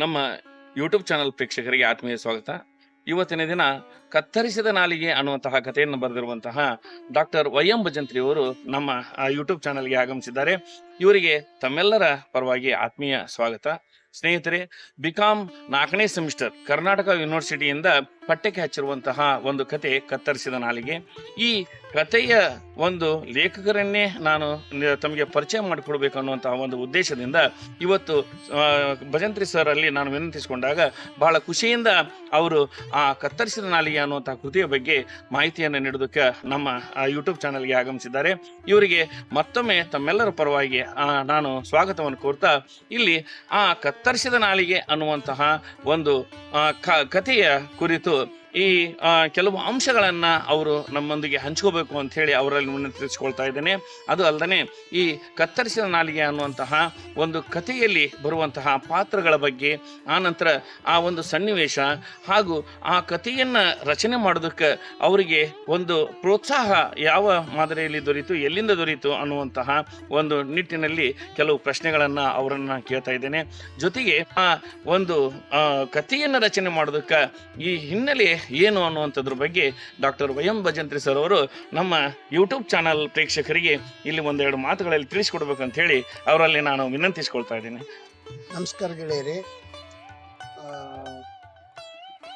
ನಮ್ಮ YouTube channel ಪ್ರೇಕ್ಷಕರಿಗೆ ಆತ್ಮೀಯ ಸ್ವಾಗತ. ಇವತ್ತಿನ ದಿನ ಕತ್ತರಿಸಿದ ನಾಲಿಗೆ ಅನ್ನುವಂತಹ ಕಥೆಯನ್ನು ಬರೆದಿರುವಂತಹ ಡಾಕ್ಟರ್ ವೈ.ಎಂ. ಭಜಂತ್ರಿ ಅವರು ನಮ್ಮ ಯೂಟ್ಯೂಬ್ ಚಾನಲ್ಗೆ ಆಗಮಿಸಿದ್ದಾರೆ. ಇವರಿಗೆ ತಮ್ಮೆಲ್ಲರ ಪರವಾಗಿ ಆತ್ಮೀಯ ಸ್ವಾಗತ. ಸ್ನೇಹಿತರೆ, ಬಿಕಾಂ 4ನೇ ಸೆಮಿಸ್ಟರ್ ಕರ್ನಾಟಕ ಯೂನಿವರ್ಸಿಟಿಯಿಂದ ಪಠ್ಯಕ್ಕೆ ಹಚ್ಚಿರುವಂತಹ ಒಂದು ಕತೆ ಕತ್ತರಿಸಿದ ನಾಲಿಗೆ. ಈ ಕಥೆಯ ಒಂದು ಲೇಖಕರನ್ನೇ ನಾನು ತಮಗೆ ಪರಿಚಯ ಮಾಡಿಕೊಡ್ಬೇಕು ಅನ್ನುವಂತಹ ಒಂದು ಉದ್ದೇಶದಿಂದ ಇವತ್ತು ಭಜಂತ್ರಿ ಸರ್ ಅಲ್ಲಿ ನಾನು ವಿನಂತಿಸಿಕೊಂಡಾಗ ಬಹಳ ಖುಷಿಯಿಂದ ಅವರು ಆ ಕತ್ತರಿಸಿದ ನಾಲಿಗೆ ಅನ್ನುವಂತಹ ಕೃತಿಯ ಬಗ್ಗೆ ಮಾಹಿತಿಯನ್ನು ನೀಡೋದಕ್ಕೆ ನಮ್ಮ ಯೂಟ್ಯೂಬ್ ಚಾನಲ್ಗೆ ಆಗಮಿಸಿದ್ದಾರೆ. ಇವರಿಗೆ ಮತ್ತೊಮ್ಮೆ ತಮ್ಮೆಲ್ಲರ ಪರವಾಗಿ ನಾನು ಸ್ವಾಗತವನ್ನು ಕೋರ್ತಾ, ಇಲ್ಲಿ ಆ ಕತ್ತರಿಸಿದ ನಾಲಿಗೆ ಅನ್ನುವಂತಹ ಒಂದು ಕಥೆಯ ಕುರಿತು ಈ ಕೆಲವು ಅಂಶಗಳನ್ನು ಅವರು ನಮ್ಮೊಂದಿಗೆ ಹಂಚ್ಕೋಬೇಕು ಅಂತ ಹೇಳಿ ಅವರಲ್ಲಿ ವಿನಂತಿಸಿಕೊಳ್ತಾ ಇದ್ದೇನೆ. ಅದು ಅಲ್ಲದೆ ಈ ಕತ್ತರಿಸಿದ ನಾಲಿಗೆ ಅನ್ನುವಂತಹ ಒಂದು ಕಥೆಯಲ್ಲಿ ಬರುವಂತಹ ಪಾತ್ರಗಳ ಬಗ್ಗೆ, ಆನಂತರ ಆ ಒಂದು ಸನ್ನಿವೇಶ ಹಾಗೂ ಆ ಕಥೆಯನ್ನು ರಚನೆ ಮಾಡೋದಕ್ಕೆ ಅವರಿಗೆ ಒಂದು ಪ್ರೋತ್ಸಾಹ ಯಾವ ಮಾದರಿಯಲ್ಲಿ ದೊರೀತು, ಎಲ್ಲಿಂದ ದೊರೀತು ಅನ್ನುವಂತಹ ಒಂದು ನಿಟ್ಟಿನಲ್ಲಿ ಕೆಲವು ಪ್ರಶ್ನೆಗಳನ್ನು ಅವರನ್ನು ಕೇಳ್ತಾ ಇದ್ದೇನೆ. ಜೊತೆಗೆ ಆ ಒಂದು ಕಥೆಯನ್ನು ರಚನೆ ಮಾಡೋದಕ್ಕೆ ಈ ಹಿನ್ನೆಲೆ ಏನು ಅನ್ನುವಂಥದ್ರ ಬಗ್ಗೆ ಡಾಕ್ಟರ್ ವೈ.ಎಂ. ಭಜಂತ್ರಿ ಸರ್ ಅವರು ನಮ್ಮ ಯೂಟ್ಯೂಬ್ ಚಾನಲ್ ಪ್ರೇಕ್ಷಕರಿಗೆ ಇಲ್ಲಿ ಒಂದೆರಡು ಮಾತುಗಳಲ್ಲಿ ತಿಳಿಸ್ಕೊಡ್ಬೇಕಂತ ಹೇಳಿ ಅವರಲ್ಲಿ ನಾನು ವಿನಂತಿಸ್ಕೊಳ್ತಾ ಇದ್ದೀನಿ. ನಮಸ್ಕಾರ ಗೆಳೆಯರೇ.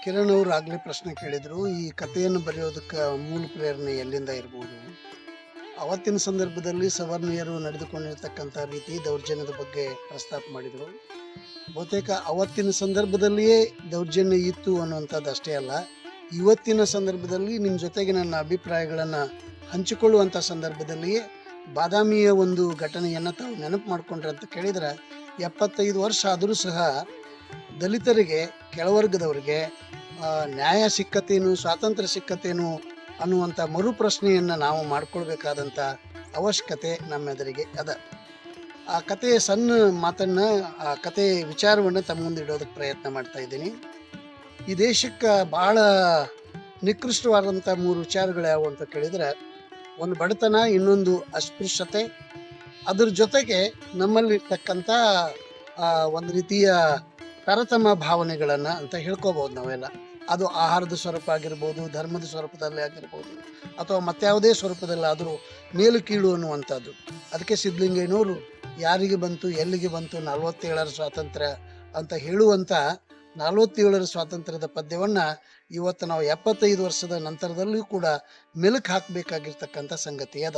ಕಿರಣ್ ಅವರು ಆಗಲೇ ಪ್ರಶ್ನೆ ಕೇಳಿದರು, ಈ ಕಥೆಯನ್ನು ಬರೆಯೋದಕ್ಕೆ ಮೂಲ ಪ್ರೇರಣೆ ಎಲ್ಲಿಂದ ಇರ್ಬೋದು. ಅವತ್ತಿನ ಸಂದರ್ಭದಲ್ಲಿ ಸವರ್ಣೀಯರು ನಡೆದುಕೊಂಡಿರ್ತಕ್ಕಂಥ ರೀತಿ ದೌರ್ಜನ್ಯದ ಬಗ್ಗೆ ಪ್ರಸ್ತಾಪ ಮಾಡಿದರು. ಬಹುತೇಕ ಅವತ್ತಿನ ಸಂದರ್ಭದಲ್ಲಿಯೇ ದೌರ್ಜನ್ಯ ಇತ್ತು ಅನ್ನುವಂಥದ್ದು ಅಷ್ಟೇ ಅಲ್ಲ, ಇವತ್ತಿನ ಸಂದರ್ಭದಲ್ಲಿ ನಿಮ್ಮ ಜೊತೆಗೆ ನನ್ನ ಅಭಿಪ್ರಾಯಗಳನ್ನು ಹಂಚಿಕೊಳ್ಳುವಂಥ ಸಂದರ್ಭದಲ್ಲಿಯೇ ಬಾದಾಮಿಯ ಒಂದು ಘಟನೆಯನ್ನು ತಾವು ನೆನಪು ಮಾಡಿಕೊಂಡ್ರೆ ಅಂತ ಕೇಳಿದರೆ, 75 ವರ್ಷ ಆದರೂ ಸಹ ದಲಿತರಿಗೆ, ಕೆಳವರ್ಗದವರಿಗೆ ನ್ಯಾಯ ಸಿಕ್ಕತ್ತೇನು, ಸ್ವಾತಂತ್ರ್ಯ ಸಿಕ್ಕತ್ತೇನು ಅನ್ನುವಂಥ ಮರುಪ್ರಶ್ನೆಯನ್ನು ನಾವು ಮಾಡಿಕೊಳ್ಬೇಕಾದಂಥ ಅವಶ್ಯಕತೆ ನಮ್ಮೆದುರಿಗೆ ಅದ. ಆ ಕಥೆಯ ಸಣ್ಣ ಮಾತನ್ನು, ಆ ಕಥೆಯ ವಿಚಾರವನ್ನು ತಮ್ಮ ಮುಂದೆ ಇಡೋದಕ್ಕೆ ಪ್ರಯತ್ನ ಮಾಡ್ತಾ ಇದ್ದೀನಿ. ಈ ದೇಶಕ್ಕೆ ಭಾಳ ನಿಕೃಷ್ಟವಾದಂಥ 3 ವಿಚಾರಗಳು ಯಾವುವು ಅಂತ ಕೇಳಿದರೆ, ಒಂದು ಬಡತನ, ಇನ್ನೊಂದು ಅಸ್ಪೃಶ್ಯತೆ, ಅದ್ರ ಜೊತೆಗೆ ನಮ್ಮಲ್ಲಿರ್ತಕ್ಕಂಥ ಒಂದು ರೀತಿಯ ತಾರತಮ್ಯ ಭಾವನೆಗಳನ್ನು ಅಂತ ಹೇಳ್ಕೋಬೋದು ನಾವೆಲ್ಲ. ಅದು ಆಹಾರದ ಸ್ವರೂಪ ಆಗಿರ್ಬೋದು, ಧರ್ಮದ ಸ್ವರೂಪದಲ್ಲಿ ಆಗಿರ್ಬೋದು, ಅಥವಾ ಮತ್ಯಾವುದೇ ಸ್ವರೂಪದಲ್ಲಾದರೂ ಮೇಲು ಕೀಳು ಅನ್ನುವಂಥದ್ದು. ಅದಕ್ಕೆ ಸಿದ್ಧಲಿಂಗಯ್ಯನವರು ಯಾರಿಗೆ ಬಂತು, ಎಲ್ಲಿಗೆ ಬಂತು 47ರ ಸ್ವಾತಂತ್ರ್ಯ ಅಂತ ಹೇಳುವಂಥ 47ರ ಸ್ವಾತಂತ್ರ್ಯದ ಪದ್ಯವನ್ನು ಇವತ್ತು ನಾವು 75 ವರ್ಷದ ನಂತರದಲ್ಲಿಯೂ ಕೂಡ ಮೆಲುಕು ಹಾಕಬೇಕಾಗಿರ್ತಕ್ಕಂಥ ಸಂಗತಿ ಅದ.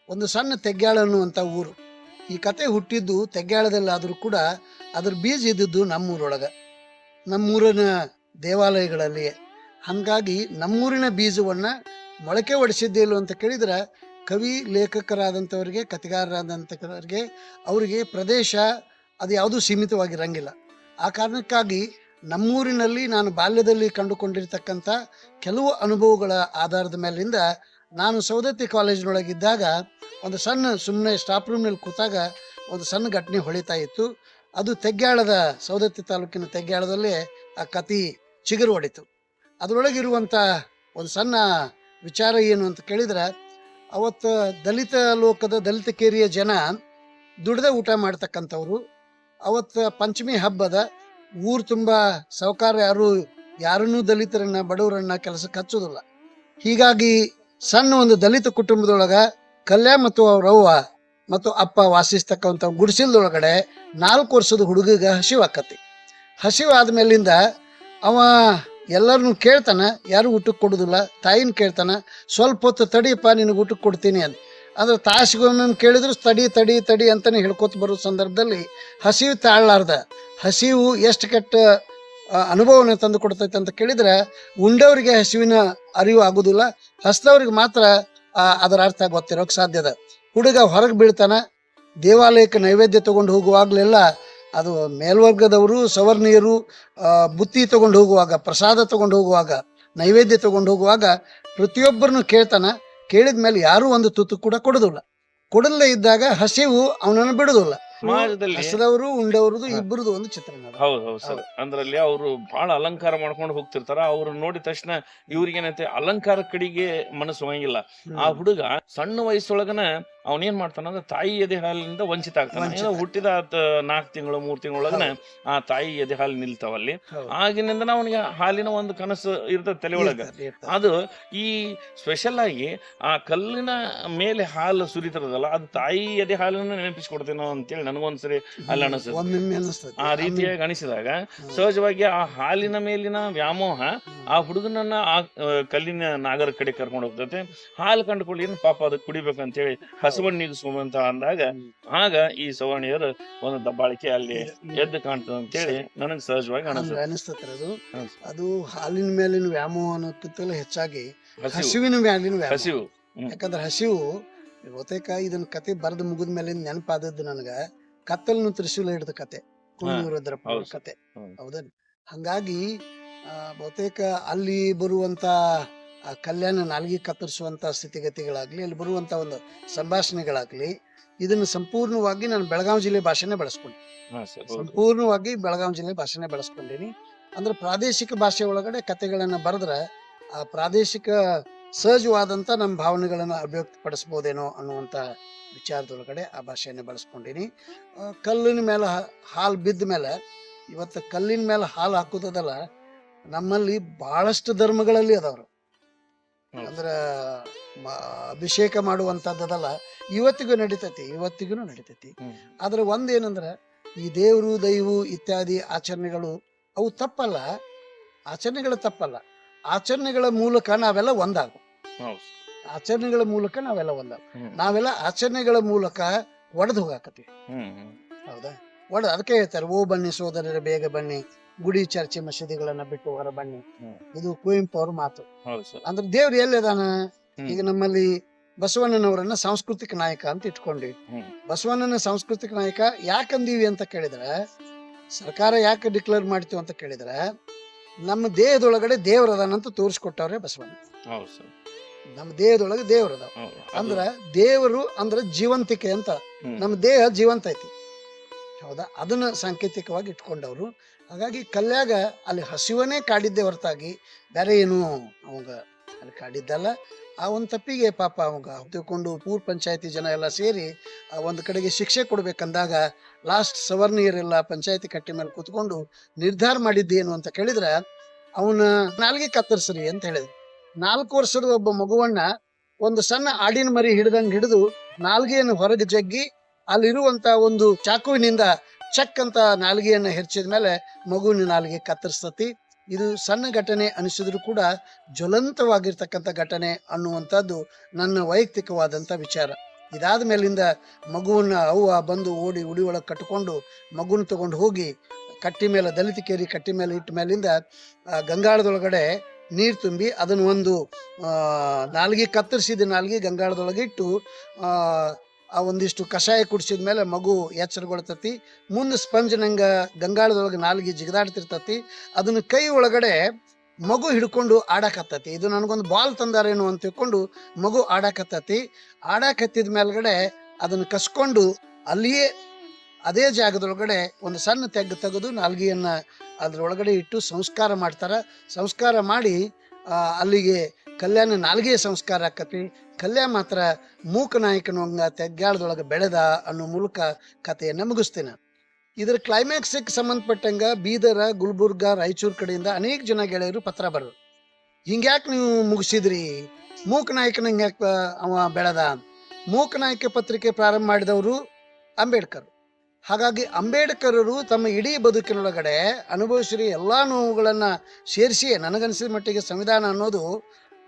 ಒಂದು ಸಣ್ಣ ತೆಗ್ಯಾಳ ಅನ್ನುವಂಥ ಊರು. ಈ ಕತೆ ಹುಟ್ಟಿದ್ದು ತೆಗ್ಯಾಳದಲ್ಲಾದರೂ ಕೂಡ ಅದ್ರ ಬೀಜ ಇದ್ದಿದ್ದು ನಮ್ಮೂರೊಳಗೆ, ನಮ್ಮೂರಿನ ದೇವಾಲಯಗಳಲ್ಲಿಯೇ. ಹಾಗಾಗಿ ನಮ್ಮೂರಿನ ಬೀಜವನ್ನು ಮೊಳಕೆ ಒಡಿಸಿದ್ದೇಲು ಅಂತ ಕೇಳಿದ್ರೆ, ಕವಿ ಲೇಖಕರಾದಂಥವ್ರಿಗೆ, ಕಥೆಗಾರರಾದಂಥವ್ರಿಗೆ, ಅವರಿಗೆ ಪ್ರದೇಶ ಅದು ಯಾವುದೂ ಸೀಮಿತವಾಗಿರಂಗಿಲ್ಲ. ಆ ಕಾರಣಕ್ಕಾಗಿ ನಮ್ಮೂರಿನಲ್ಲಿ ನಾನು ಬಾಲ್ಯದಲ್ಲಿ ಕಂಡುಕೊಂಡಿರ್ತಕ್ಕಂಥ ಕೆಲವು ಅನುಭವಗಳ ಆಧಾರದ ಮೇಲಿಂದ ನಾನು ಸೌದತ್ತಿ ಕಾಲೇಜಿನೊಳಗಿದ್ದಾಗ ಒಂದು ಸಣ್ಣ ಸುಮ್ಮನೆ ಸ್ಟಾಫ್ ರೂಮ್ನಲ್ಲಿ ಕೂತಾಗ ಒಂದು ಸಣ್ಣ ಘಟನೆ ಹೊಳಿತಾ ಇತ್ತು. ಅದು ತೆಗ್ಯಾಳದ, ಸೌದತ್ತಿ ತಾಲೂಕಿನ ತೆಗ್ಯಾಳದಲ್ಲಿ ಆ ಕತೆ ಚಿಗುರು ಹೊಡಿತು. ಅದರೊಳಗಿರುವಂಥ ಒಂದು ಸಣ್ಣ ವಿಚಾರ ಏನು ಅಂತ ಕೇಳಿದ್ರೆ, ಅವತ್ತು ದಲಿತ ಲೋಕದ, ದಲಿತ ಕೇರಿಯ ಜನ ದುಡ್ದೇ ಊಟ ಮಾಡ್ತಕ್ಕಂಥವ್ರು. ಅವತ್ತು ಪಂಚಮಿ ಹಬ್ಬದ ಊರು ತುಂಬ ಸಾಹುಕಾರ ಯಾರನ್ನೂ ದಲಿತರನ್ನ, ಬಡವರನ್ನ ಕೆಲಸಕ್ಕೆ ಹಚ್ಚೋದಿಲ್ಲ. ಹೀಗಾಗಿ ಸಣ್ಣ ಒಂದು ದಲಿತ ಕುಟುಂಬದೊಳಗೆ ಕಲ್ಯ ಮತ್ತು ಅವ್ರವ್ವ ಮತ್ತು ಅಪ್ಪ ವಾಸಿಸ್ತಕ್ಕಂಥ ಗುಡಿಸಲದೊಳಗಡೆ 4 ವರ್ಷದ ಹುಡುಗಿಗೆ ಹಸಿವಾಕತಿ. ಹಸಿವಾದ ಮೇಲಿಂದ ಅವ ಎಲ್ಲರನ್ನೂ ಕೇಳ್ತಾನೆ, ಯಾರು ಊಟಕ್ಕೆ ಕೊಡೋದಿಲ್ಲ. ತಾಯಿನ ಕೇಳ್ತಾನೆ, ಸ್ವಲ್ಪ ಹೊತ್ತು ತಡಿಯಪ್ಪ ನಿನಗೆ ಊಟಕ್ಕೆ ಕೊಡ್ತೀನಿ ಅಂತ. ಅಂದ್ರೆ ತಾಸಿಗೊಮ್ಮೆ ಕೇಳಿದ್ರು ತಡಿ ತಡಿ ತಡಿ ಅಂತಲೇ ಹೇಳ್ಕೊತ ಬರೋ ಸಂದರ್ಭದಲ್ಲಿ ಹಸಿವು ತಾಳಲಾರ್ದ, ಹಸಿವು ಎಷ್ಟು ಕೆಟ್ಟ ಅನುಭವನ ತಂದು ಕೊಡ್ತೈತೆ ಅಂತ ಕೇಳಿದರೆ, ಉಂಡವರಿಗೆ ಹಸಿವಿನ ಅರಿವು ಆಗೋದಿಲ್ಲ, ಹಸಿದವ್ರಿಗೆ ಮಾತ್ರ ಅದರ ಅರ್ಥ ಗೊತ್ತಿರೋಕ್ಕೆ ಸಾಧ್ಯದ. ಹುಡುಗ ಹೊರಗೆ ಬೀಳ್ತಾನೆ. ದೇವಾಲಯಕ್ಕೆ ನೈವೇದ್ಯ ತೊಗೊಂಡು ಹೋಗುವಾಗಲೆಲ್ಲ ಅದು ಮೇಲ್ವರ್ಗದವರು, ಸವರ್ಣೀಯರು ಬುತ್ತಿ ತೊಗೊಂಡು ಹೋಗುವಾಗ, ಪ್ರಸಾದ ತೊಗೊಂಡು ಹೋಗುವಾಗ, ನೈವೇದ್ಯ ತೊಗೊಂಡು ಹೋಗುವಾಗ ಪ್ರತಿಯೊಬ್ಬರನ್ನು ಕೇಳ್ತಾನೆ. ಕೇಳಿದ ಮೇಲೆ ಯಾರೂ ಒಂದು ತುತ್ತು ಕೂಡ ಕೊಡಲ್ಲೇ ಇದ್ದಾಗ ಹಸಿವು ಅವನನ್ನು ಬಿಡುದಿಲ್ಲ. ಸಮಾಜದಲ್ಲಿ ಹಸಿದವರು ಉಂಡವ್ರದ್ದು ಇಬ್ಬರದು ಒಂದು ಚಿತ್ರಣ. ಹೌದು ಸರ್. ಅಂದ್ರಲ್ಲಿ ಅವರು ಬಹಳ ಅಲಂಕಾರ ಮಾಡ್ಕೊಂಡು ಹೋಗ್ತಿರ್ತಾರ. ಅವ್ರು ನೋಡಿದ ತಕ್ಷಣ ಇವ್ರಿಗೇನೈತೆ ಅಲಂಕಾರ ಕಡೆಗೆ ಮನಸ್ಸು ಹೋಗಂಗಿಲ್ಲ. ಆ ಹುಡುಗ ಸಣ್ಣ ವಯಸ್ಸೊಳಗನ ಅವನೇನ್ ಮಾಡ್ತಾನ ಅಂದ್ರೆ ತಾಯಿ ಎದೆ ಹಾಲಿನಿಂದ ವಂಚಿತ ಆಗ್ತಾನೆ. ಏನೋ ಹುಟ್ಟಿದ 4 ತಿಂಗಳು 3 ತಿಂಗಳೊಳಗನೆ ಆ ತಾಯಿ ಎದೆ ಹಾಲು ನಿಲ್ತಾವಲ್ಲಿ. ಆಗಿನಿಂದ ಅವನಿಗೆ ಹಾಲಿನ ಒಂದು ಕನಸು ಇರ್ತದೆ ತಲೆ ಒಳಗ. ಅದು ಈ ಸ್ಪೆಷಲ್ ಆಗಿ ಆ ಕಲ್ಲಿನ ಮೇಲೆ ಹಾಲು ಸುರಿತಿರೋದಲ್ಲ, ಅದು ತಾಯಿ ಎದೆ ಹಾಲನ್ನ ನೆನಪಿಸ್ಕೊಡ್ತೇನೋ ಅಂತೇಳಿ ನನಗೊಂದ್ಸರಿ ಅಲ್ಲಿ ಅನಿಸ್ತದೆ. ಆ ರೀತಿಯಾಗಿ ಅನಿಸಿದಾಗ ಸಹಜವಾಗಿ ಆ ಹಾಲಿನ ಮೇಲಿನ ವ್ಯಾಮೋಹ ಆ ಹುಡುಗನನ್ನ ಆ ಕಲ್ಲಿನ ನಾಗರ ಕಡೆ ಕರ್ಕೊಂಡು ಹೋಗ್ತದೆ. ಹಾಲು ಕಂಡುಕೊಳ್ಳಿ ಏನು ಪಾಪ ಅದಕ್ಕೆ ಕುಡಿಬೇಕಂತೇಳಿ ಹಸುವನ್ನು ನೀಗಿಸುವಂತ ಅಂದಾಗ ಆಗ ಈ ಸವರ್ಣಿಯರು ಒಂದು ದಬ್ಬಾಳಿಕೆ ಅಲ್ಲಿ ಎದ್ದು ಕಾಣ್ತದೆ ಅಂತೇಳಿ ನನಗೆ ಸಹಜವಾಗಿ ಅನಿಸ್ತತ್ರಿ. ಅದು ಹಾಲಿನ ಮೇಲಿನ ವ್ಯಾಮೋಹ ಅನ್ನೋಕ್ಕಿಂತಲೂ ಹೆಚ್ಚಾಗಿ ಹಸಿವಿನ ಮೇಲಿನ ಹಸಿವು. ಯಾಕಂದ್ರೆ ಹಸಿವು ಬಹುತೇಕ ಇದನ್ನ ಕತೆ ಬರೆದು ಮುಗಿದ ಮೇಲೆ ನೆನಪಾದದ್ದು ನನಗ ಕತ್ತಲನ್ನು ತ್ರಿಶೂಲ ಹಿಡಿದ ಕತೆ, ಕುರುದ್ರಪ್ಪ ಕತೆ. ಹೌದ? ಹಂಗಾಗಿ ಬಹುತೇಕ ಅಲ್ಲಿ ಬರುವಂತ ಕಲ್ಯಾಣ ನಾಲ್ಗಿ ಕತ್ತರಿಸುವಂತ ಸ್ಥಿತಿಗತಿಗಳಾಗ್ಲಿ, ಅಲ್ಲಿ ಬರುವಂತ ಒಂದು ಸಂಭಾಷಣೆಗಳಾಗ್ಲಿ, ಇದನ್ನು ಸಂಪೂರ್ಣವಾಗಿ ನಾನು ಬೆಳಗಾವಿ ಜಿಲ್ಲೆ ಭಾಷೆನೇ ಬಳಸ್ಕೊಂಡೆ. ಸಂಪೂರ್ಣವಾಗಿ ಬೆಳಗಾವಿ ಜಿಲ್ಲೆ ಭಾಷೆನೇ ಬಳಸ್ಕೊಂಡೀನಿ. ಅಂದ್ರೆ ಪ್ರಾದೇಶಿಕ ಭಾಷೆ ಒಳಗಡೆ ಕತೆಗಳನ್ನ ಬರೆದ್ರೆ ಆ ಪ್ರಾದೇಶಿಕ ಸಹಜವಾದಂತ ನಮ್ಮ ಭಾವನೆಗಳನ್ನ ಅಭಿವ್ಯಕ್ತಪಡಿಸ್ಬೋದೇನೋ ಅನ್ನುವಂತ ವಿಚಾರದೊಳಗಡೆ ಆ ಭಾಷೆಯನ್ನೇ ಬಳಸ್ಕೊಂಡೀನಿ. ಕಲ್ಲಿನ ಮೇಲೆ ಹಾಲು ಬಿದ್ದ ಮೇಲೆ, ಇವತ್ತು ಕಲ್ಲಿನ ಮೇಲೆ ಹಾಲು ಹಾಕುದಲ್ಲ, ನಮ್ಮಲ್ಲಿ ಬಹಳಷ್ಟು ಧರ್ಮಗಳಲ್ಲಿ ಅದಾವ್ರು. ಅಂದ್ರ ಅಭಿಷೇಕ ಮಾಡುವಂತದ್ದಲ್ಲ, ಇವತ್ತಿಗೂ ನಡಿತೈತಿ. ಆದ್ರೆ ಒಂದೇನಂದ್ರ ಈ ದೇವ್ರು ದೈವು ಇತ್ಯಾದಿ ಆಚರಣೆಗಳು ಅವು ತಪ್ಪಲ್ಲ, ಆಚರಣೆಗಳ ಮೂಲಕ ನಾವೆಲ್ಲ ಒಂದಾಗು. ನಾವೆಲ್ಲ ಆಚರಣೆಗಳ ಮೂಲಕ ಒಡೆದು ಹೋಗಾಕತ್ತೀವಿ. ಹೌದಾ? ಅದಕ್ಕೆ ಹೇಳ್ತಾರೆ, ಓ ಬನ್ನಿ ಸೋದರರ ಬೇಗ ಬನ್ನಿ, ಗುಡಿ ಚರ್ಚೆ ಮಸೀದಿಗಳನ್ನ ಬಿಟ್ಟು ಹೊರ ಬನ್ನಿ. ಇದು ಕುವೆಂಪು ಅವ್ರ ಮಾತು. ಅಂದ್ರೆ ದೇವ್ರು ಎಲ್ಲಿದಾನ? ಈಗ ನಮ್ಮಲ್ಲಿ ಬಸವಣ್ಣನವರನ್ನ ಸಾಂಸ್ಕೃತಿಕ ನಾಯಕ ಅಂತ ಇಟ್ಕೊಂಡ್ವಿ. ಬಸವಣ್ಣನ ಸಾಂಸ್ಕೃತಿಕ ನಾಯಕ ಯಾಕಂದೀವಿ ಅಂತ ಕೇಳಿದ್ರೆ, ಸರ್ಕಾರ ಯಾಕೆ ಡಿಕ್ಲೇರ್ ಮಾಡ್ತೀವಿ ಅಂತ ಕೇಳಿದ್ರೆ, ನಮ್ಮ ದೇಹದೊಳಗಡೆ ದೇವ್ರದಾನಂತ ತೋರಿಸ್ಕೊಟ್ಟವ್ರೆ ಬಸವಣ್ಣ. ನಮ್ಮ ದೇಹದೊಳಗೆ ದೇವ್ರದ ಅಂದ್ರ ದೇವರು ಅಂದ್ರ ಜೀವಂತಿಕೆ ಅಂತ. ನಮ್ಮ ದೇಹ ಜೀವಂತ ಐತಿ. ಹೌದಾ? ಅದನ್ನ ಸಾಂಕೇತಿಕವಾಗಿ ಇಟ್ಕೊಂಡವ್ರು. ಹಾಗಾಗಿ ಕಲ್ಯಾಗ ಅಲ್ಲಿ ಹಸಿವನೇ ಕಾಡಿದ್ದೆ ಹೊರತಾಗಿ ಬೇರೆ ಏನು ಅವಾಗ ಅಲ್ಲಿ ಕಾಡಿದ್ದಲ್ಲ. ಆ ಒಂದು ತಪ್ಪಿಗೆ ಪಾಪ ಅವಾಗ ತಿಳ್ಕೊಂಡು ಪೂರ್ ಪಂಚಾಯತಿ ಜನ ಎಲ್ಲ ಸೇರಿ ಒಂದು ಕಡೆಗೆ ಶಿಕ್ಷೆ ಕೊಡ್ಬೇಕಂದಾಗ ಲಾಸ್ಟ್ ಸವರ್ಣೀಯರೆಲ್ಲ ಪಂಚಾಯತಿ ಕಟ್ಟಿ ಮೇಲೆ ಕೂತ್ಕೊಂಡು ನಿರ್ಧಾರ ಮಾಡಿದ್ದೇನು ಅಂತ ಕೇಳಿದ್ರೆ, ಅವನ ನಾಲ್ಗೆ ಕತ್ತರಿಸ್ರಿ ಅಂತ ಹೇಳಿದ್ರು. 4 ವರ್ಷದ ಒಬ್ಬ ಮಗುವನ್ನ ಒಂದು ಸಣ್ಣ ಆಡಿನ ಮರಿ ಹಿಡಿದು ನಾಲ್ಗೆಯನ್ನು ಹೊರಗೆ ಜಗ್ಗಿ ಅಲ್ಲಿರುವಂತ ಒಂದು ಚಾಕುವಿನಿಂದ ಚಕ್ ಅಂತ ನಾಲ್ಗೆಯನ್ನ ಹೆಚ್ಚಿದ ಮೇಲೆ ಮಗುವಿನ ನಾಲ್ಗೆ ಕತ್ತರಿಸ್ತತಿ. ಇದು ಸಣ್ಣ ಘಟನೆ ಅನಿಸಿದ್ರು ಕೂಡ ಜ್ವಲಂತವಾಗಿರ್ತಕ್ಕಂಥ ಘಟನೆ ಅನ್ನುವಂಥದ್ದು ನನ್ನ ವೈಯಕ್ತಿಕವಾದಂಥ ವಿಚಾರ. ಇದಾದ ಮೇಲಿಂದ ಮಗುವನ್ನ ಅವ್ವ ಬಂದು ಓಡಿ ಉಡಿ ಒಳಗೆ ಕಟ್ಕೊಂಡು ಮಗುನ ತಗೊಂಡು ಹೋಗಿ ಕಟ್ಟಿ ಮೇಲೆ ದಲಿತಿಕೇರಿ ಕಟ್ಟಿ ಮೇಲೆ ಇಟ್ಟ ಮೇಲಿಂದ ಗಂಗಾಳದೊಳಗಡೆ ನೀರು ತುಂಬಿ ಅದನ್ನು ಒಂದು ನಾಲ್ಗೆ ಕತ್ತರಿಸಿದ ನಾಲ್ಗೆ ಗಂಗಾಳದೊಳಗೆ ಇಟ್ಟು ಆ ಒಂದಿಷ್ಟು ಕಷಾಯ ಕುಡಿಸಿದ ಮೇಲೆ ಮಗು ಎಚ್ಚರಗೊಳ್ತತಿ. ಮುಂದೆ ಸ್ಪಂಜ್ ನಂಗ ಗಂಗಾಳದೊಳಗೆ ನಾಲ್ಗೆ ಜಿಗದಾಡ್ತಿರ್ತತಿ. ಅದನ್ನ ಕೈ ಒಳಗಡೆ ಮಗು ಹಿಡ್ಕೊಂಡು ಆಡಾಕತ್ತತಿ. ಇದು ನನಗೊಂದು ಬಾಲ್ ತಂದಾರೇನು ಅಂತ ತಿಳ್ಕೊಂಡು ಮಗು ಆಡಾಕತ್ತಿದ ಮೇಲ್ಗಡೆ ಅದನ್ನು ಕಸ್ಕೊಂಡು ಅಲ್ಲಿಯೇ ಅದೇ ಜಾಗದೊಳಗಡೆ ಒಂದು ಸಣ್ಣ ತೆಗೆದು ನಾಲ್ಗೆಯನ್ನ ಅದ್ರೊಳಗಡೆ ಇಟ್ಟು ಸಂಸ್ಕಾರ ಮಾಡ್ತಾರ. ಸಂಸ್ಕಾರ ಮಾಡಿ ಅಲ್ಲಿಗೆ ಕಲ್ಯಾಣ ನಾಲ್ಗೆಯ ಸಂಸ್ಕಾರ ಆಕತಿ. ಕಲ್ಯಾಣ ಮಾತ್ರ ಮೂಕನಾಯಕನಂಗ ತೆಗ್ಗಾಳದೊಳಗೆ ಬೆಳೆದ ಅನ್ನೋ ಮೂಲಕ ಕಥೆಯನ್ನ ಮುಗಿಸ್ತೇನೆ. ಇದ್ರ ಕ್ಲೈಮ್ಯಾಕ್ಸ್ಗೆ ಸಂಬಂಧಪಟ್ಟಂಗ ಬೀದರ, ಗುಲ್ಬರ್ಗ, ರಾಯಚೂರು ಕಡೆಯಿಂದ ಅನೇಕ ಜನ ಗೆಳೆಯರು ಪತ್ರ ಬರೋರು. ಹಿಂಗ್ಯಾಕೆ ನೀವು ಮುಗಿಸಿದ್ರಿ? ಮೂಕನಾಯಕನಂಗ ಯಾಕೆ ಅವ ಬೆಳೆದ? ಮೂಕನಾಯಕ ಪತ್ರಿಕೆ ಪ್ರಾರಂಭ ಮಾಡಿದವರು ಅಂಬೇಡ್ಕರ್. ಹಾಗಾಗಿ ಅಂಬೇಡ್ಕರರು ತಮ್ಮ ಇಡೀ ಬದುಕಿನೊಳಗಡೆ ಅನುಭವಿಸಿರಿ ಎಲ್ಲಾ ನೋವುಗಳನ್ನ ಸೇರಿಸಿ ನನಗನ್ಸಿದ ಮಟ್ಟಿಗೆ ಸಂವಿಧಾನ ಅನ್ನೋದು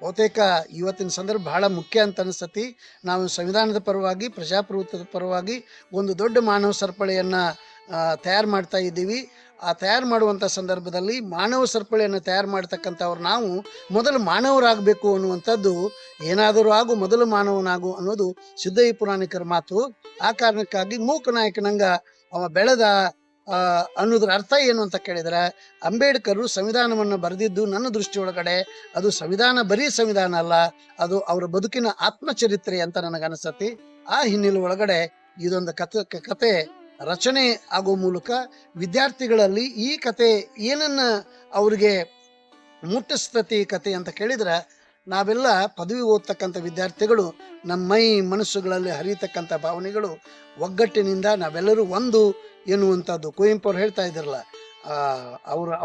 ಬಹುತೇಕ ಇವತ್ತಿನ ಸಂದರ್ಭ ಬಹಳ ಮುಖ್ಯ ಅಂತ ಅನಿಸ್ತತಿ. ನಾವು ಸಂವಿಧಾನದ ಪರವಾಗಿ, ಪ್ರಜಾಪ್ರಭುತ್ವದ ಪರವಾಗಿ ಒಂದು ದೊಡ್ಡ ಮಾನವ ಸರಪಳಿಯನ್ನ ತಯಾರು ಮಾಡ್ತಾ ಇದ್ದೀವಿ. ಆ ತಯಾರು ಮಾಡುವಂಥ ಸಂದರ್ಭದಲ್ಲಿ ಮಾನವ ಸರಪಳಿಯನ್ನು ತಯಾರು ಮಾಡ್ತಕ್ಕಂಥವ್ರು ನಾವು ಮೊದಲು ಮಾನವರಾಗಬೇಕು ಅನ್ನುವಂಥದ್ದು, ಏನಾದರೂ ಆಗು ಮೊದಲು ಮಾನವನಾಗು ಅನ್ನೋದು ಸಿದ್ದಯ್ಯ ಪುರಾಣಿಕರ ಮಾತು. ಆ ಕಾರಣಕ್ಕಾಗಿ ಮೂಕನಾಯಕನಂಗ ಅವ ಬೆಳೆದ ಅನ್ನೋದ್ರ ಅರ್ಥ ಏನು ಅಂತ ಕೇಳಿದ್ರೆ, ಅಂಬೇಡ್ಕರ್ ಸಂವಿಧಾನವನ್ನು ಬರೆದಿದ್ದು ನನ್ನ ದೃಷ್ಟಿಯೊಳಗಡೆ ಅದು ಸಂವಿಧಾನ ಬರೀ ಸಂವಿಧಾನ ಅಲ್ಲ, ಅದು ಅವರ ಬದುಕಿನ ಆತ್ಮಚರಿತ್ರೆ ಅಂತ ನನಗನ್ಸತಿ. ಆ ಹಿನ್ನೆಲೆ ಒಳಗಡೆ ಇದೊಂದು ಕತೆ ರಚನೆ ಆಗೋ ಮೂಲಕ ವಿದ್ಯಾರ್ಥಿಗಳಲ್ಲಿ ಈ ಕತೆ ಏನನ್ನ ಅವ್ರಿಗೆ ಮುಟ್ಟಿಸ್ತತಿ ಕತೆ ಅಂತ ಕೇಳಿದ್ರೆ, ನಾವೆಲ್ಲ ಪದವಿ ಓದ್ತಕ್ಕಂಥ ವಿದ್ಯಾರ್ಥಿಗಳು ನಮ್ಮ ಮೈ ಮನಸ್ಸುಗಳಲ್ಲಿ ಹರಿಯತಕ್ಕಂಥ ಭಾವನೆಗಳು ಒಗ್ಗಟ್ಟಿನಿಂದ ನಾವೆಲ್ಲರೂ ಒಂದು ಎನ್ನುವಂಥದ್ದು ಕುವೆಂಪು ಅವ್ರು ಹೇಳ್ತಾ ಇದ್ರಲ್ಲ,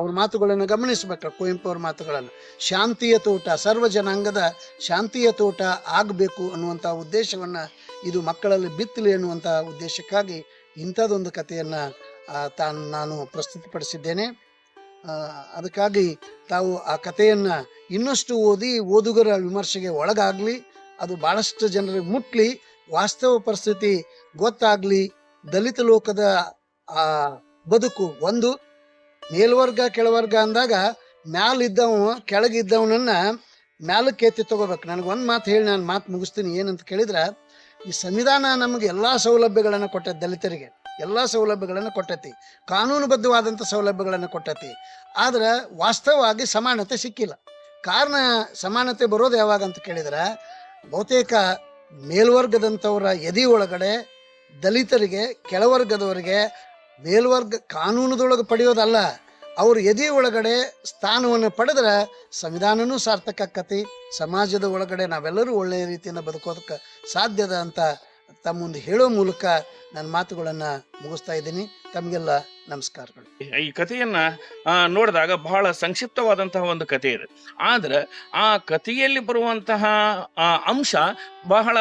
ಅವ್ರ ಮಾತುಗಳನ್ನು ಗಮನಿಸ್ಬೇಕು. ಕುವೆಂಪು ಅವ್ರ ಮಾತುಗಳನ್ನು, ಶಾಂತಿಯ ತೋಟ, ಸರ್ವ ಜನಾಂಗದ ಶಾಂತಿಯ ತೋಟ ಆಗಬೇಕು ಅನ್ನುವಂಥ ಉದ್ದೇಶವನ್ನು ಇದು ಮಕ್ಕಳಲ್ಲಿ ಬಿತ್ತಲಿ ಎನ್ನುವಂಥ ಉದ್ದೇಶಕ್ಕಾಗಿ ಇಂಥದ್ದೊಂದು ಕಥೆಯನ್ನು ನಾನು ಪ್ರಸ್ತುತಪಡಿಸಿದ್ದೇನೆ. ಅದಕ್ಕಾಗಿ ತಾವು ಆ ಕಥೆಯನ್ನು ಇನ್ನಷ್ಟು ಓದಿ ಓದುಗರ ವಿಮರ್ಶೆಗೆ ಒಳಗಾಗಲಿ, ಅದು ಭಾಳಷ್ಟು ಜನರಿಗೆ ಮುಟ್ಲಿ, ವಾಸ್ತವ ಪರಿಸ್ಥಿತಿ ಗೊತ್ತಾಗಲಿ. ದಲಿತ ಲೋಕದ ಬದುಕು ಒಂದು, ಮೇಲ್ವರ್ಗ ಕೆಳವರ್ಗ ಅಂದಾಗ ಮ್ಯಾಲಿದ್ದವ ಕೆಳಗಿದ್ದವನನ್ನ ಮ್ಯಾಲಕ್ಕೆ ಎತ್ತಿ ತಗೋಬೇಕು. ನನಗೊಂದು ಮಾತು ಹೇಳಿ ನಾನು ಮಾತು ಮುಗಿಸ್ತೀನಿ. ಏನಂತ ಕೇಳಿದ್ರೆ, ಈ ಸಂವಿಧಾನ ನಮಗೆ ಎಲ್ಲ ಸೌಲಭ್ಯಗಳನ್ನು ಕೊಟ್ಟೈತಿ, ದಲಿತರಿಗೆ ಎಲ್ಲ ಸೌಲಭ್ಯಗಳನ್ನು ಕೊಟ್ಟೈತಿ, ಕಾನೂನುಬದ್ಧವಾದಂಥ ಸೌಲಭ್ಯಗಳನ್ನು ಕೊಟ್ಟೈತಿ. ಆದ್ರೆ ವಾಸ್ತವವಾಗಿ ಸಮಾನತೆ ಸಿಕ್ಕಿಲ್ಲ. ಕಾರಣ ಸಮಾನತೆ ಬರೋದು ಯಾವಾಗ ಅಂತ ಕೇಳಿದ್ರೆ, ಬಹುತೇಕ ಮೇಲ್ವರ್ಗದಂಥವರ ಎದೆ ಒಳಗಡೆ ದಲಿತರಿಗೆ, ಕೆಳವರ್ಗದವರಿಗೆ ಮೇಲ್ವರ್ಗ ಕಾನೂನದೊಳಗೆ ಪಡೆಯೋದಲ್ಲ, ಅವ್ರ ಎದೆ ಒಳಗಡೆ ಸ್ಥಾನವನ್ನು ಪಡೆದ್ರೆ ಸಂವಿಧಾನನೂ ಸಾರ್ಥಕ ಆಕ್ಕತಿ, ಸಮಾಜದ ಒಳಗಡೆ ನಾವೆಲ್ಲರೂ ಒಳ್ಳೆಯ ರೀತಿಯಿಂದ ಬದುಕೋದಕ್ಕೆ ಸಾಧ್ಯದ ಅಂತ ತಮ್ಮ ಮುಂದೆ ಹೇಳೋ ಮೂಲಕ ನನ್ನ ಮಾತುಗಳನ್ನು ಮುಗಿಸ್ತಾ ಇದ್ದೀನಿ. ತಮಗೆಲ್ಲ ನಮಸ್ಕಾರಗಳು. ಈ ಕಥೆಯನ್ನ ನೋಡಿದಾಗ ಬಹಳ ಸಂಕ್ಷಿಪ್ತವಾದಂತಹ ಒಂದು ಕಥೆ ಇದೆ. ಆದ್ರೆ ಆ ಕಥೆಯಲ್ಲಿ ಬರುವಂತಹ ಅಂಶ ಬಹಳ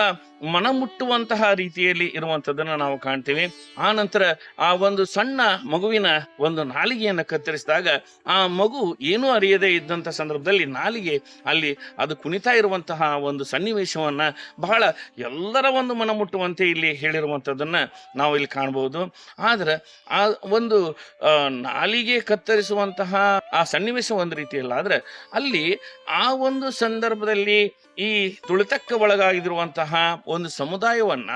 ಮನಮುಟ್ಟುವಂತಹ ರೀತಿಯಲ್ಲಿ ಇರುವಂಥದ್ದನ್ನು ನಾವು ಕಾಣ್ತೀವಿ. ಆ ನಂತರ ಆ ಒಂದು ಸಣ್ಣ ಮಗುವಿನ ಒಂದು ನಾಲಿಗೆಯನ್ನು ಕತ್ತರಿಸಿದಾಗ ಆ ಮಗು ಏನೂ ಅರಿಯದೇ ಇದ್ದಂಥ ಸಂದರ್ಭದಲ್ಲಿ ನಾಲಿಗೆ ಅಲ್ಲಿ ಅದು ಕುಣಿತಾ ಇರುವಂತಹ ಒಂದು ಸನ್ನಿವೇಶವನ್ನ ಬಹಳ ಎಲ್ಲರ ಒಂದು ಮನಮುಟ್ಟುವಂತೆ ಇಲ್ಲಿ ಹೇಳಿರುವಂಥದ್ದನ್ನ ನಾವು ಇಲ್ಲಿ ಕಾಣ್ಬೋದು. ಆದ್ರೆ ಆ ಒಂದು ನಾಲಿಗೆ ಕತ್ತರಿಸುವಂತಹ ಆ ಸನ್ನಿವೇಶ ಒಂದು ರೀತಿಯಲ್ಲ, ಆದ್ರೆ ಅಲ್ಲಿ ಆ ಒಂದು ಸಂದರ್ಭದಲ್ಲಿ ಈ ತುಳಿತಕ್ಕೆ ಒಳಗಾಗಿರುವಂತಹ ಒಂದು ಸಮುದಾಯವನ್ನ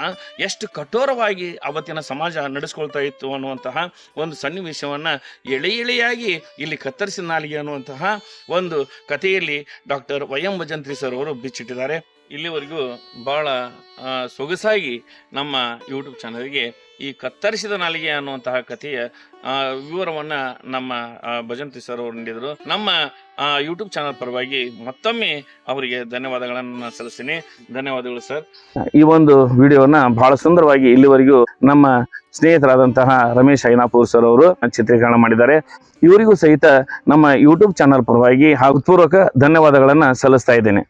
ಎಷ್ಟು ಕಠೋರವಾಗಿ ಅವತ್ತಿನ ಸಮಾಜ ನಡೆಸ್ಕೊಳ್ತಾ ಇತ್ತು ಅನ್ನುವಂತಹ ಒಂದು ಸನ್ನಿವೇಶವನ್ನ ಎಳೆಯಾಗಿ ಇಲ್ಲಿ ಕತ್ತರಿಸಿದ ನಾಲಿಗೆ ಅನ್ನುವಂತಹ ಒಂದು ಕಥೆಯಲ್ಲಿ ಡಾಕ್ಟರ್ ವೈ.ಎಂ. ಭಜಂತ್ರಿ ಸರ್ ಅವರು ಬಿಚ್ಚಿಟ್ಟಿದ್ದಾರೆ. ಇಲ್ಲಿವರೆಗೂ ಬಹಳ ಸೊಗಸಾಗಿ ನಮ್ಮ ಯೂಟ್ಯೂಬ್ ಚಾನಲ್ಗೆ ಈ ಕತ್ತರಿಸಿದ ನಾಲಿಗೆ ಅನ್ನುವಂತಹ ಕಥೆಯ ವಿವರವನ್ನ ನಮ್ಮ ಭಜಂತ್ರಿ ಸರ್ ಅವರು ನೀಡಿದರು. ನಮ್ಮ ಯೂಟ್ಯೂಬ್ ಚಾನಲ್ ಪರವಾಗಿ ಮತ್ತೊಮ್ಮೆ ಅವರಿಗೆ ಧನ್ಯವಾದಗಳನ್ನು ಸಲ್ಲಿಸ್ತೀನಿ. ಧನ್ಯವಾದಗಳು ಸರ್. ಈ ಒಂದು ವಿಡಿಯೋನ ಬಹಳ ಸುಂದರವಾಗಿ ಇಲ್ಲಿವರೆಗೂ ನಮ್ಮ ಸ್ನೇಹಿತರಾದಂತಹ ರಮೇಶ್ ಐನಾಪುರ್ ಸರ್ ಅವರು ಚಿತ್ರೀಕರಣ ಮಾಡಿದ್ದಾರೆ. ಇವರಿಗೂ ಸಹಿತ ನಮ್ಮ ಯೂಟ್ಯೂಬ್ ಚಾನಲ್ ಪರವಾಗಿ ಹಾಗೂ ಪೂರ್ವಕ ಧನ್ಯವಾದಗಳನ್ನು ಸಲ್ಲಿಸ್ತಾ ಇದ್ದೇನೆ.